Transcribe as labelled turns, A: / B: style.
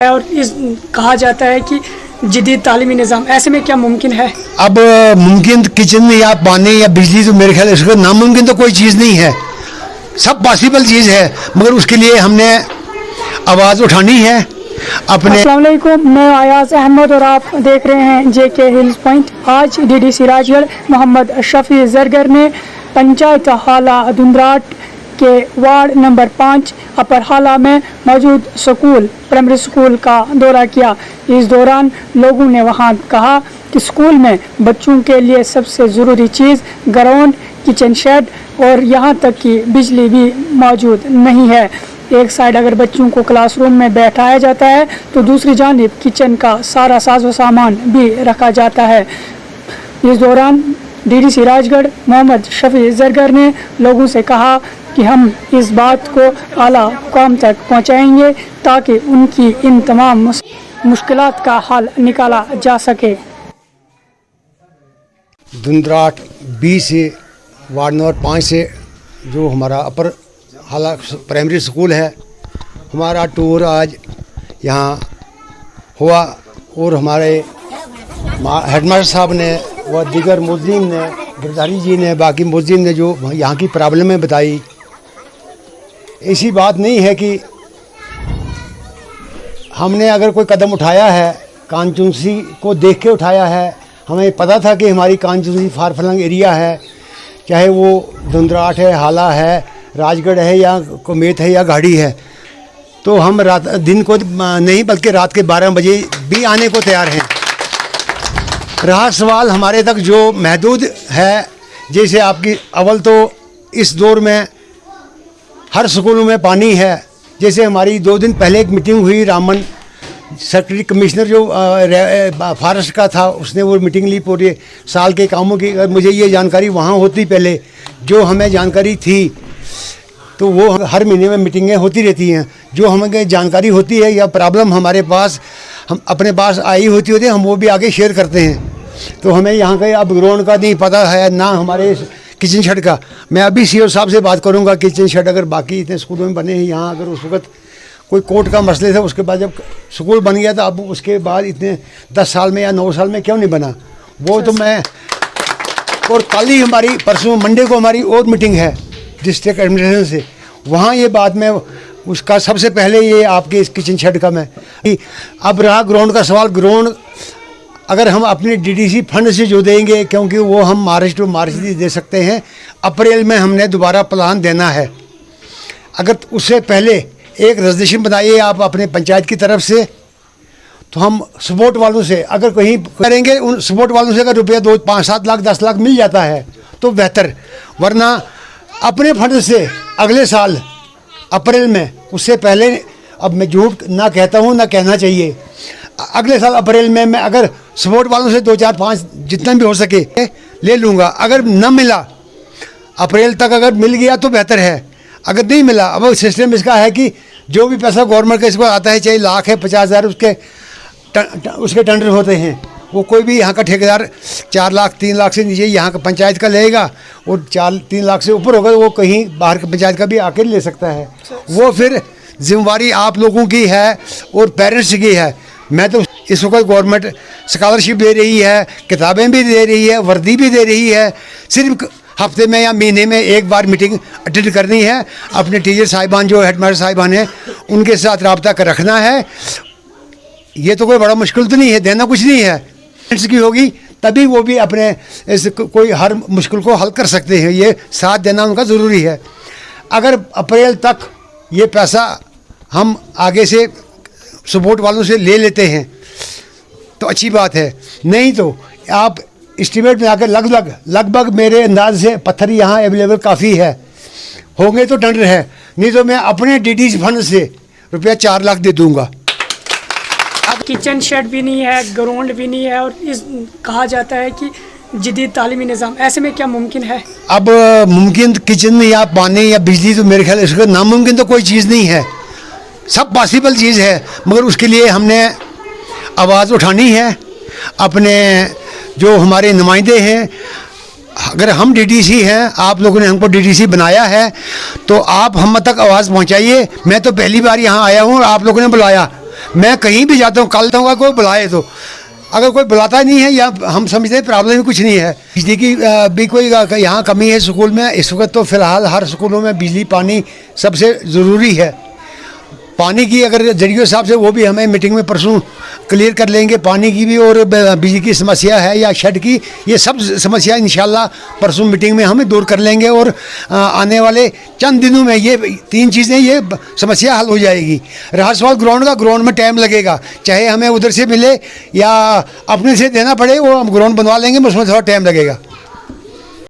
A: और इस कहा जाता है कि जदीद तालीमी निज़ाम, ऐसे में क्या मुमकिन है?
B: अब मुमकिन किचन में या पानी या बिजली, तो मेरे ख्याल इसका नामुमकिन तो कोई चीज़ नहीं है, सब पॉसिबल चीज़ है, मगर उसके लिए हमने आवाज़ उठानी है अपने।
A: अस्सलाम वालेकुम, मैं अयाज अहमद और आप देख रहे हैं JK हिल्स पॉइंट। आज DDC राजगढ़ मोहम्मद शफी जरगर ने पंचायत हाला धुंधराट के वार्ड नंबर 5 अपर हाला में मौजूद स्कूल प्राइमरी स्कूल का दौरा किया। इस दौरान लोगों ने वहां कहा कि स्कूल में बच्चों के लिए सबसे ज़रूरी चीज़ ग्राउंड, किचन शेड और यहां तक कि बिजली भी मौजूद नहीं है। एक साइड अगर बच्चों को क्लासरूम में बैठाया जाता है तो दूसरी जानिब किचन का सारा साजो सामान भी रखा जाता है। इस दौरान DDC राजगढ़ मोहम्मद शफी जरगर ने लोगों से कहा कि हम इस बात को आला हुकाम तक पहुंचाएंगे ताकि उनकी इन तमाम मुश्किलात का हल निकाला जा सके।
B: धुंधराट 20 से वार्ड नंबर 5 से जो हमारा अपर हाला प्राइमरी स्कूल है, हमारा टूर आज यहाँ हुआ और हमारे हेडमास्टर साहब ने व दीगर मुद्दीन ने, गिरधारी जी ने, बाकी मुद्दीन ने जो यहाँ की प्रॉब्लमें बताई। ऐसी बात नहीं है कि हमने अगर कोई कदम उठाया है कांचुंसी को देख के उठाया है। हमें पता था कि हमारी कांचुंसी फार फलंग एरिया है, चाहे वो धुंधराट है, हाला है, राजगढ़ है या कुमेत है या गाड़ी है, तो हम रात दिन को नहीं बल्कि रात के 12 बजे भी आने को तैयार हैं। रहा सवाल हमारे तक जो महदूद है, जैसे आपकी अव्वल तो इस दौर में हर स्कूलों में पानी है। जैसे हमारी 2 दिन पहले एक मीटिंग हुई, रामन सेक्रेटरी कमिश्नर जो फॉरेस्ट का था, उसने वो मीटिंग ली पूरे साल के कामों की। अगर मुझे ये जानकारी वहाँ होती पहले जो हमें जानकारी थी, तो वो हर महीने में मीटिंगें होती रहती हैं। जो हमें जानकारी होती है या प्रॉब्लम हमारे पास हम अपने पास आई होती है, हम वो भी आगे शेयर करते हैं। तो हमें यहाँ का अब ग्राउंड का नहीं पता है, ना हमारे किचन शेड का। मैं अभी CO साहब से बात करूँगा, किचन शेड अगर बाकी इतने स्कूलों में बने हैं, यहाँ अगर उस वक्त कोई कोर्ट का मसले था, उसके बाद जब स्कूल बन गया था, अब उसके बाद इतने 10 साल में या 9 साल में क्यों नहीं बना, वो तो मैं। और कल ही हमारी परसों मंडे को हमारी और मीटिंग है डिस्ट्रिक्ट एडमिनिस्ट्रेशन से, वहाँ ये बात में उसका सबसे पहले ये आपके इस किचन शेड का मैं। अब रहा ग्राउंड का सवाल, ग्राउंड अगर हम अपने DDC फंड से जो देंगे, क्योंकि वो हम मार्च टू मार्च दे सकते हैं, अप्रैल में हमने दोबारा प्लान देना है। अगर उससे पहले एक रेजोल्यूशन बनाइए आप अपने पंचायत की तरफ से, तो हम सपोर्ट वालों से अगर कहीं करेंगे, उन सपोर्ट वालों से अगर रुपया 2, 5, 7 लाख 10 लाख मिल जाता है तो बेहतर, वरना अपने फंड से अगले साल अप्रैल में, उससे पहले अब मैं झूठ ना कहता हूँ ना कहना चाहिए, अगले साल अप्रैल में मैं अगर सपोर्ट वालों से 2, 4, 5 जितना भी हो सके ले लूँगा। अगर न मिला अप्रैल तक, अगर मिल गया तो बेहतर है, अगर नहीं मिला, अब सिस्टम इसका है कि जो भी पैसा गवर्नमेंट का इसको आता है, चाहे लाख है 50,000 उसके टेंडर होते हैं, वो कोई भी यहाँ का ठेकेदार 4 लाख 3 लाख से नीचे यहाँ का पंचायत का लेगा, और 3 लाख से ऊपर होगा वो कहीं बाहर का पंचायत का भी आके ले सकता है। वो फिर जिम्मेवारी आप लोगों की है और पेरेंट्स की है। मैं तो इस वक्त गवर्नमेंट स्कॉलरशिप दे रही है, किताबें भी दे रही है, वर्दी भी दे रही है, सिर्फ हफ्ते में या महीने में एक बार मीटिंग अटेंड करनी है। अपने टीचर साहिबान जो हेडमास्टर साहिबान हैं उनके साथ रब्ता कर रखना है। ये तो कोई बड़ा मुश्किल तो नहीं है, देना कुछ नहीं है, की होगी तभी वो भी अपने इस कोई हर मुश्किल को हल कर सकते हैं। ये साथ देना उनका ज़रूरी है। अगर अप्रैल तक ये पैसा हम आगे से सपोर्ट वालों से ले लेते हैं तो अच्छी बात है, नहीं तो आप एस्टीमेट में आकर लगभग मेरे अंदाज से पत्थर यहाँ अवेलेबल काफ़ी है, होंगे तो टेंडर है, नहीं तो मैं अपने DDC फंड से रुपया 4 लाख दे दूँगा।
A: अब किचन शेड भी नहीं है, ग्राउंड भी नहीं है, और इस कहा जाता है कि जदीद तालीमी निज़ाम, ऐसे में क्या मुमकिन है? अब
B: मुमकिन किचन में या पानी या बिजली, तो मेरे ख्याल इसका नामुमकिन तो कोई चीज़ नहीं है, सब पॉसिबल चीज़ है, मगर उसके लिए हमने आवाज़ उठानी है अपने जो हमारे नुमाइंदे हैं। अगर हम DDC हैं, आप लोगों ने हमको DDC बनाया है, तो आप हम तक आवाज़ पहुंचाइए। मैं तो पहली बार यहाँ आया हूँ और आप लोगों ने बुलाया, मैं कहीं भी जाता हूँ, कल होगा कोई बुलाए तो, अगर कोई बुलाता नहीं है या हम समझते हैं प्रॉब्लम ही कुछ नहीं है। बिजली की भी कोई यहाँ कमी है स्कूल में इस वक्त, तो फ़िलहाल हर स्कूलों में बिजली पानी सबसे ज़रूरी है। पानी की अगर जरिए साहब से वो भी हमें मीटिंग में परसों क्लियर कर लेंगे, पानी की भी और बिजली की समस्या है या शेड की, ये सब समस्या इंशाल्लाह परसों मीटिंग में हम दूर कर लेंगे और आने वाले चंद दिनों में ये 3 चीज़ें, ये समस्या हल हो जाएगी। रहा सवाल ग्राउंड का, ग्राउंड में टाइम लगेगा, चाहे हमें उधर से मिले या अपने से देना पड़े, वो हम ग्राउंड बनवा लेंगे, उसमें थोड़ा टाइम लगेगा।